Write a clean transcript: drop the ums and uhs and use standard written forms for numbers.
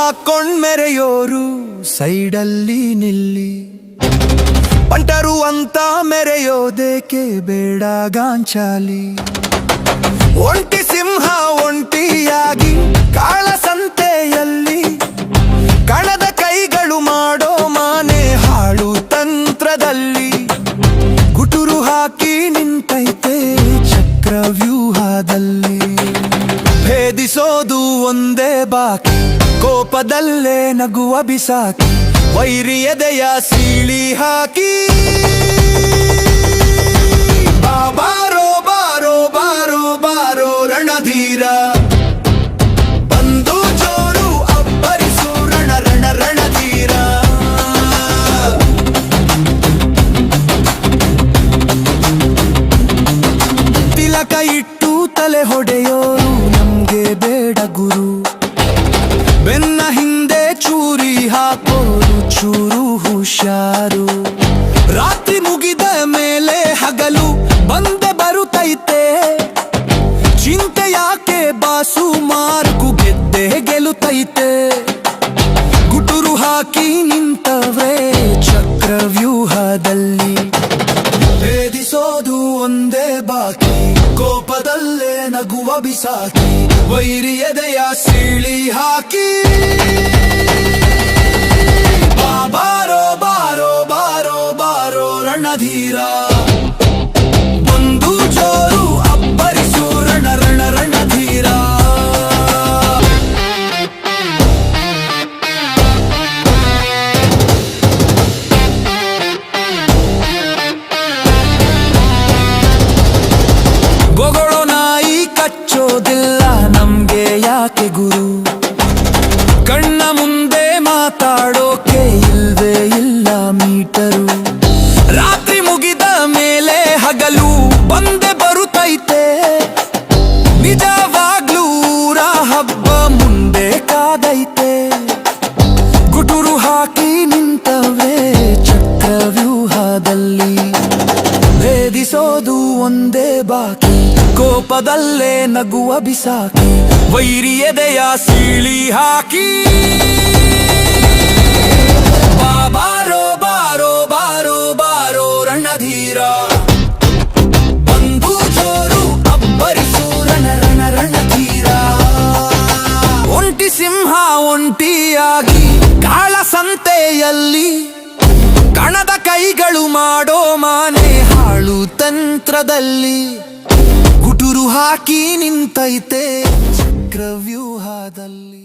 ಹಾಕೊಂಡ್ ಮೆರೆಯೋರು ಸೈಡಲ್ಲಿ ನಿಲ್ಲಿ, ಬಂಟರು ಅಂತ ಮೆರೆಯೋದೇಕೆ ಬೇಡ ಗಾಂಚಾಲಿ. ಒಂಟಿ ಸಿಂಹ ಒಂಟಿಯಾಗಿ ಕಾಳಸಂತೆಯಲ್ಲಿ, ಕಣದ ಕೈಗಳು ಮಾಡೋ ಮಾನೆ ಹಾಳು ತಂತ್ರದಲ್ಲಿ. ಗುಟುರು ಹಾಕಿ ನಿಂತೈತೆ ಚಕ್ರವ್ಯೂಹದಲ್ಲಿ, ಭೇದಿಸೋದು ಒಂದೇ ಬಾಕಿ, ಕೋಪದಲ್ಲೇ ನಗುವ ಬಿಸಾಕಿ, ವೈರಿ ಎದೆಯ ಸೀಳಿ ಹಾಕಿ. ಬಾರೋ ಬಾರೋ ಬಾರೋ ಬಾರೋ ರಣಧೀರ, ಬಂದು ಜೋರು ಅಬ್ಬರಿಸು ರಣ ರಣ ರಣಧೀರ. ತಿಲಕ ಇಟ್ಟು ತಲೆ ಹೊಡೆಯೋರು ನಮ್ಗೆ ಬೇಡ ಗುರು, ಬೆನ್ನ ಹಿಂದೆ ಚೂರಿ ಹಾಕೋರು ಚೂರು ಹುಷಾರು. ರಾತ್ರಿ ಮುಗಿದ ಮೇಲೆ ಹಗಲು ಬಂದೆ ಬರುತ್ತೈತೆ, ಚಿಂತೆ ಯಾಕೆ ಬಾಸು ಮಾರ್ಕು ಗೆದ್ದೆ ಗೆಲುತ್ತೈತೆ. ಗುಟುರು ಹಾಕಿ ನಿಂತವ್ರೆ ಚಕ್ರವ್ಯೂಹದಲ್ಲಿ, ಭೇದಿಸೋದು ಒಂದೇ ಬಾಕಿ, ಕೋಪದಲ್ಲೇ ನಗುವ ಬಿಸಾಕಿ, ವೈರಿ ಎದೆಯ ಸೀಳಿ ಹಾಕಿ. ಬಾರೋ ಬಾರೋ ಬಾರೋ ಬಾರೋ ರಣಧೀರ, ಬಂದು ಜೋರು ಅಬ್ಬರಿಸು ರಣ ರಣ ರಣಧೀರ. ಬೊಗಳು ನಾಯಿ ಕಚ್ಚೋದಿಲ್ಲ ನಮ್ಗೆ ಯಾಕೆ ಗುರು, ಕಣ್ಣ ಮುಂದೆ ಮಾತಾಡೋಕೆ ಇಲ್ವೇ ಇಲ್ಲ ಮೀಟರು. ರಾತ್ರಿ ಮುಗಿದ ಮೇಲೆ ಹಗಲು ಬಂದೆ ಬರುತ್ತೈತೆ, ನಿಜವಾಗ್ಲೂ ಊರ ಹಬ್ಬ ಮುಂದೆ ಕಾದೈತೆ. ಗುಟುರು ಹಾಕಿ ನಿಂತವೇ ಚಕ್ರವ್ಯೂಹದಲ್ಲಿ, ಭೇದಿಸೋದು ಒಂದೇ ಬಾಕಿ, ಕೋಪದಲ್ಲೇ ನಗುವ ಬಿಸಾಕಿ, ವೈರಿ ಎದೆಯ ಸೀಳಿ ಹಾಕಿ. ಬಾರೋ ಬಾರೋ ಬಾರೋ ಬಾರೋ ರಣಧೀರ, ಬಂದು ಜೋರು ಅಬ್ಬರಿಸು ರಣ ರಣ ರಣಧೀರ. ಒಂಟಿ ಸಿಂಹ ಒಂಟಿಯಾಗಿ ಕಾಳಸಂತೆಯಲ್ಲಿ, ಕಣದ ಕೈಗಳು ಮಾಡೋ ಮಾನೆ ಹಾಳು ತಂತ್ರದಲ್ಲಿ. ಗುಟುರು ಹಾಕಿ ನಿಂತೈತೆ ಚಕ್ರವ್ಯೂಹದಲ್ಲಿ.